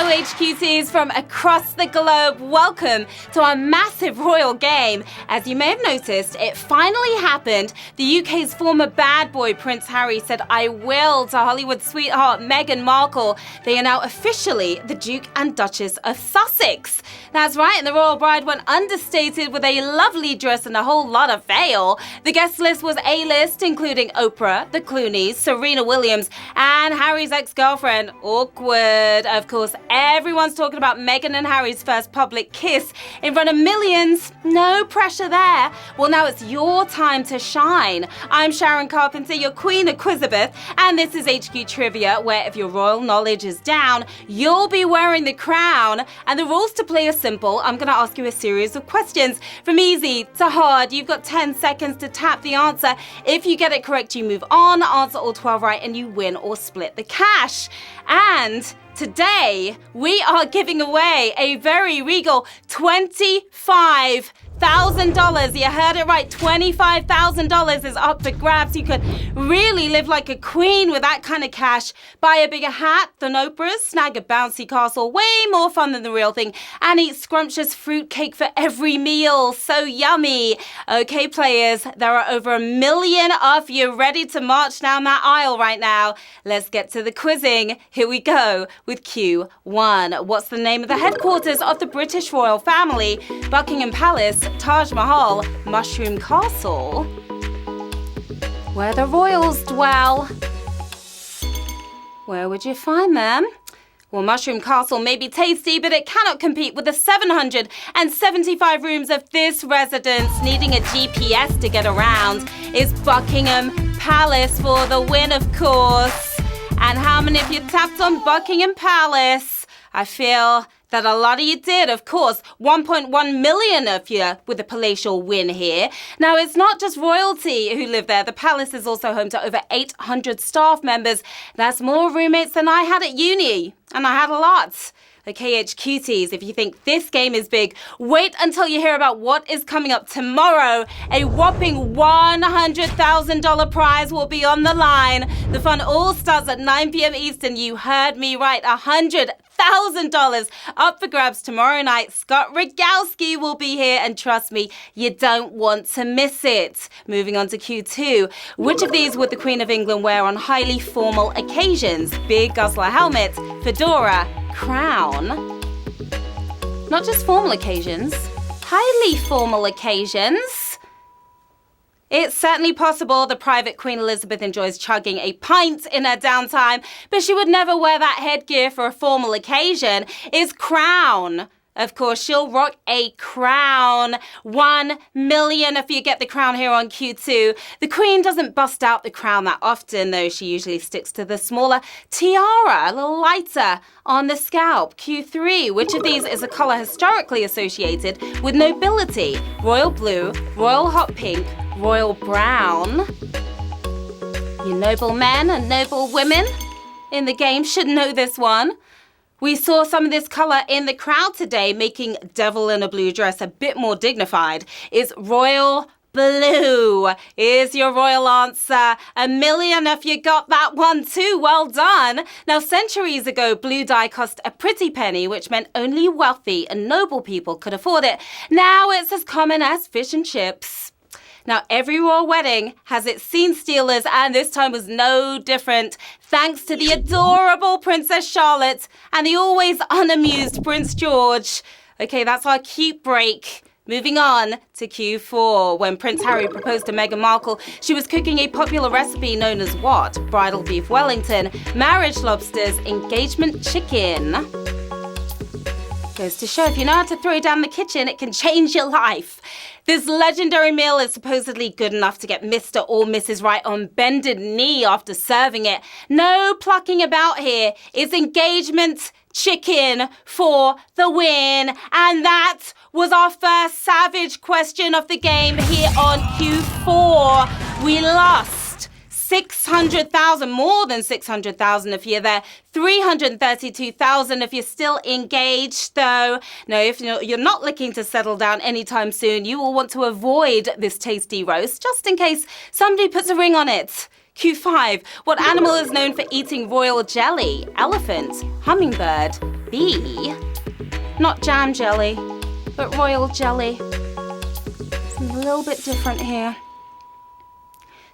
ZamanWHU from across the globe. Welcome to our massive royal game. As you may have noticed, it finally happened. The UK's former bad boy, Prince Harry, said "I will" to Hollywood sweetheart Meghan Markle. They are now officially the Duke and Duchess of Sussex. That's right, and the royal bride went understated with a lovely dress and a whole lot of veil. The guest list was A-list, including Oprah, the Clooneys, Serena Williams, and Harry's ex-girlfriend. Awkward. Of course, everyone's talking about Meghan and Harry's first public kiss in front of millions. No pressure there. Well, now it's your time to shine. I'm Sharon Carpenter, your Queen Elizabeth, and this is HQ Trivia, where if your royal knowledge is down, you'll be wearing the crown. And the rules to play are simple. I'm going to ask you a series of questions from easy to hard. You've got 10 seconds to tap the answer. If you get it correct, you move on, answer all 12 right, and you win or split the cash. And today, we are giving away a very regal $25,000. You heard it right. $25,000 is up for grabs. You could really live like a queen with that kind of cash. Buy a bigger hat than Oprah's, snag a bouncy castle, way more fun than the real thing, and eat scrumptious fruitcake for every meal. So yummy. Okay, players, there are over 1 million of you ready to march down that aisle right now. Let's get to the quizzing. Here we go with Q1. What's the name of the headquarters of the British royal family? Buckingham Palace, Taj Mahal, Mushroom Castle, where the royals dwell. Where would you find them? Well, Mushroom Castle may be tasty, but it cannot compete with the 775 rooms of this residence. Needing a GPS to get around is Buckingham Palace for the win, of course. And how many of you tapped on Buckingham Palace? I feel that a lot of you did, of course. 1.1 million of you with a palatial win here. Now, it's not just royalty who live there. The palace is also home to over 800 staff members. That's more roommates than I had at uni, and I had a lot. Okay, HQTs, if you think this game is big, wait until you hear about what is coming up tomorrow. A whopping $100,000 prize will be on the line. The fun all starts at 9 p.m. Eastern. You heard me right, $100,000 up for grabs tomorrow night. Scott Rogowski will be here, and trust me, you don't want to miss it. Moving on to Q2. Which of these would the Queen of England wear on highly formal occasions? Big guzzler helmet, fedora, crown. Not just formal occasions, highly formal occasions. It's certainly possible the private Queen Elizabeth enjoys chugging a pint in her downtime, but she would never wear that headgear for a formal occasion. It's crown. Of course, she'll rock a crown. 1 million if you get the crown here on Q2. The Queen doesn't bust out the crown that often, though. She usually sticks to the smaller tiara, a little lighter on the scalp. Q3, which of these is a color historically associated with nobility? Royal blue, royal hot pink, royal brown. You noble men and noble women in the game should know this one. We saw some of this color in the crowd today, making devil in a blue dress a bit more dignified. Is royal blue is your royal answer. 1 million if you got that one too. Well done. Now, centuries ago, blue dye cost a pretty penny, which meant only wealthy and noble people could afford it. Now it's as common as fish and chips. Now, every royal wedding has its scene stealers, and this time was no different. Thanks to the adorable Princess Charlotte and the always unamused Prince George. Okay, that's our cute break. Moving on to Q4. When Prince Harry proposed to Meghan Markle, she was cooking a popular recipe known as what? Bridal beef Wellington, marriage lobsters, engagement chicken. Goes to show if you know how to throw down the kitchen, it can change your life. This legendary meal is supposedly good enough to get Mr. or Mrs. Right on bended knee after serving it. No plucking about here. It's engagement chicken for the win. And that was our first savage question of the game here on Q4. We lost 600,000, more than 600,000 if you're there. 332,000 if you're still engaged, though. Now, if you're not looking to settle down anytime soon, you will want to avoid this tasty roast, just in case somebody puts a ring on it. Q5. What animal is known for eating royal jelly? Elephant, hummingbird, B. Not jam jelly, but royal jelly. It's a little bit different here.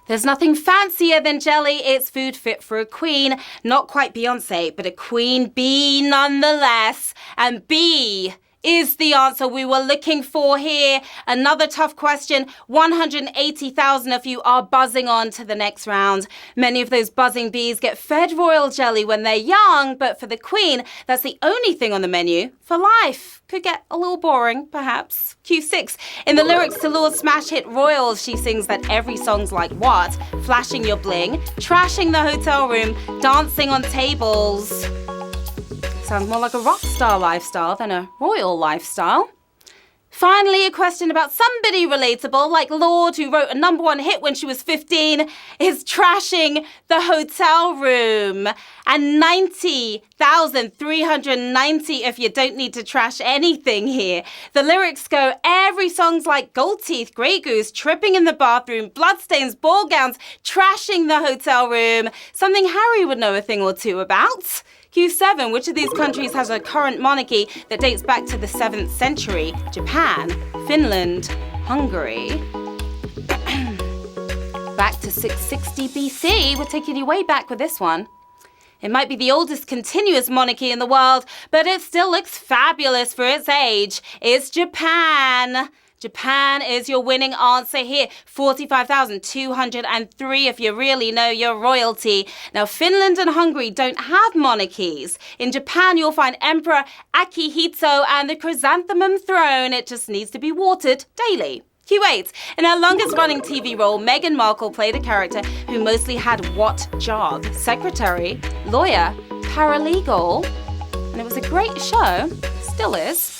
There's nothing fancier than jelly. It's food fit for a queen. Not quite Beyonce, but a queen bee nonetheless. And B is the answer we were looking for here. Another tough question. 180,000 of you are buzzing on to the next round. Many of those buzzing bees get fed royal jelly when they're young, but for the queen, that's the only thing on the menu for life. Could get a little boring, perhaps. Q6. In the lyrics to Lord's smash hit Royals, she sings that every song's like what? Flashing your bling, trashing the hotel room, dancing on tables. Sounds more like a rock star lifestyle than a royal lifestyle. Finally, a question about somebody relatable, like Lorde, who wrote a #1 hit when she was 15, is trashing the hotel room. And 90,390 if you don't need to trash anything here. The lyrics go, every song's like gold teeth, Grey Goose, tripping in the bathroom, bloodstains, ball gowns, trashing the hotel room. Something Harry would know a thing or two about. Q7, which of these countries has a current monarchy that dates back to the 7th century? Japan, Finland, Hungary. Back to 660 BC. We're taking you way back with this one. It might be the oldest continuous monarchy in the world, but it still looks fabulous for its age. It's Japan. Japan is your winning answer here. 45,203 if you really know your royalty. Now, Finland and Hungary don't have monarchies. In Japan, you'll find Emperor Akihito and the chrysanthemum throne. It just needs to be watered daily. Q8. In her longest-running TV role, Meghan Markle played a character who mostly had what job? Secretary, lawyer, paralegal. And it was a great show. Still is.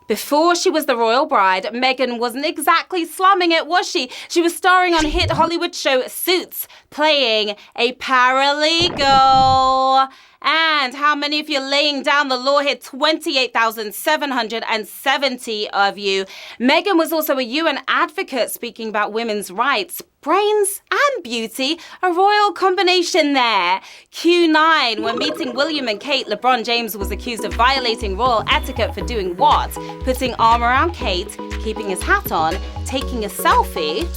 Before she was the royal bride, Meghan wasn't exactly slumming it, was she? She was starring on hit Hollywood show Suits, playing a paralegal. And how many of you laying down the law here? 28,770 of you. Meghan was also a UN advocate speaking about women's rights. Brains and beauty, a royal combination there. Q9, when meeting William and Kate, LeBron James was accused of violating royal etiquette for doing what? Putting arm around Kate, keeping his hat on, taking a selfie.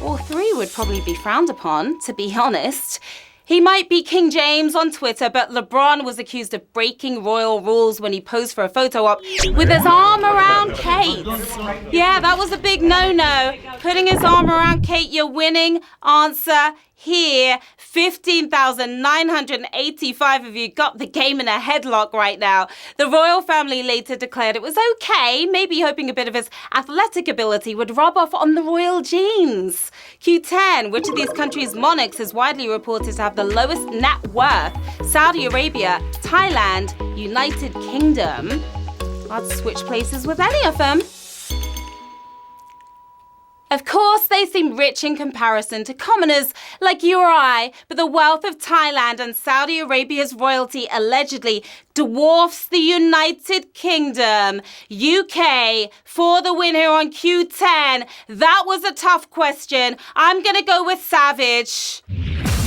All three would probably be frowned upon, to be honest. He might be King James on Twitter, but LeBron was accused of breaking royal rules when he posed for a photo op with his arm around Kate. Yeah, that was a big no-no. Putting his arm around Kate, your winning answer here. 15,985 of you got the game in a headlock right now. The royal family later declared it was okay, maybe hoping a bit of his athletic ability would rub off on the royal genes. Q10, which of these countries' monarchs is widely reported to have the lowest net worth? Saudi Arabia, Thailand, United Kingdom. I'd switch places with any of them. Of course, they seem rich in comparison to commoners like you or I, but the wealth of Thailand and Saudi Arabia's royalty allegedly dwarfs the United Kingdom. UK for the win here on Q10. That was a tough question. I'm going to go with Savage.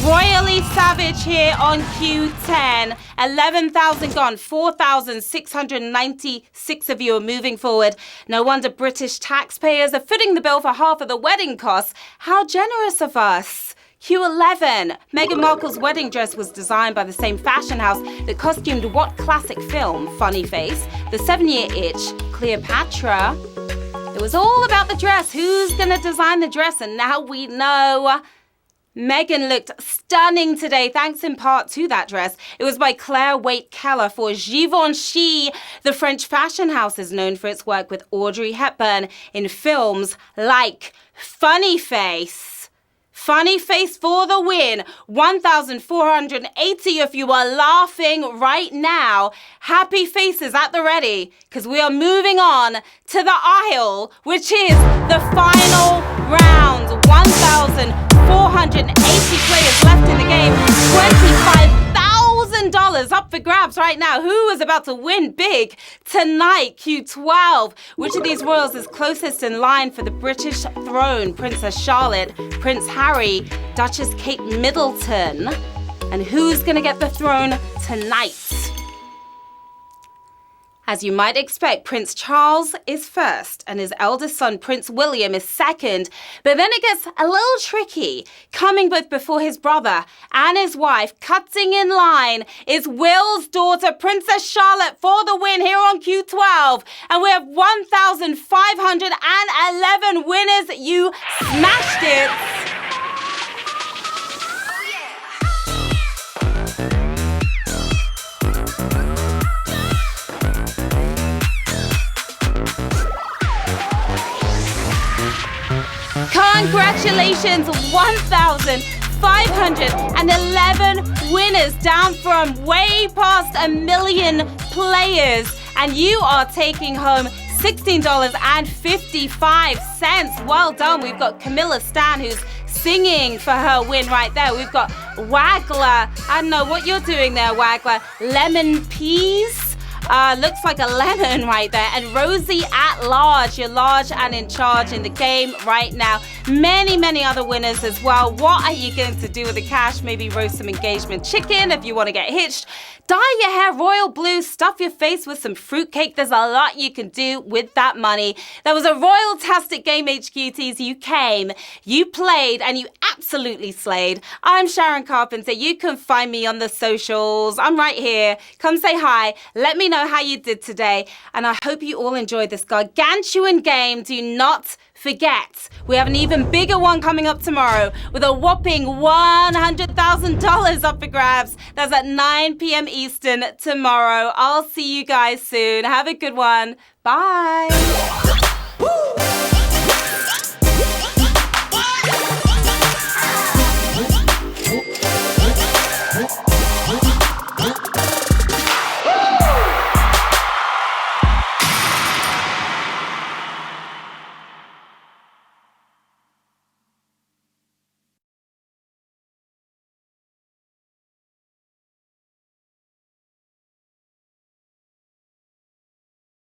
Royally Savage here on Q10. 11,000 gone. 4,696 of you are moving forward. No wonder British taxpayers are footing the bill for half of the wedding costs. How generous of us. Q11. Meghan Markle's wedding dress was designed by the same fashion house that costumed what classic film? Funny Face, The 7-Year Itch, Cleopatra. It was all about the dress. Who's going to design the dress? And now we know. Meghan looked stunning today, thanks in part to that dress. It was by Claire Waite Keller for Givenchy. The French fashion house is known for its work with Audrey Hepburn in films like Funny Face. Funny Face for the win. 1,480 of you are laughing right now. Happy faces at the ready, because we are moving on to the aisle, which is the final round. 1,480 players left in the game. $25,000 up for grabs right now. Who is about to win big tonight? Q12. Which of these royals is closest in line for the British throne? Princess Charlotte, Prince Harry, Duchess Kate Middleton. And who's going to get the throne tonight? As you might expect, Prince Charles is first and his eldest son, Prince William, is second. But then it gets a little tricky. Coming both before his brother and his wife, cutting in line, is Will's daughter, Princess Charlotte, for the win here on Q12. And we have 1,511 winners. You smashed it. Congratulations, 1,511 winners, down from way past 1 million players. And you are taking home $16.55. Well done. We've got Camilla Stan, who's singing for her win right there. We've got Waggler. I don't know what you're doing there, Waggler. Lemon Peas. Looks like a lemon right there. And Rosie at large. You're large and in charge in the game right now. Many, many other winners as well. What are you going to do with the cash? Maybe roast some engagement chicken if you want to get hitched. Dye your hair royal blue. Stuff your face with some fruitcake. There's a lot you can do with that money. That was a royal-tastic game, HQTs. You came, you played, and you absolutely slayed. I'm Sharon Carpenter. You can find me on the socials. I'm right here. Come say hi. Let me know how you did today. And I hope you all enjoyed this gargantuan game. Do not forget, we have an even bigger one coming up tomorrow with a whopping $100,000 up for grabs. That's at 9 p.m. Eastern tomorrow. I'll see you guys soon. Have a good one. Bye.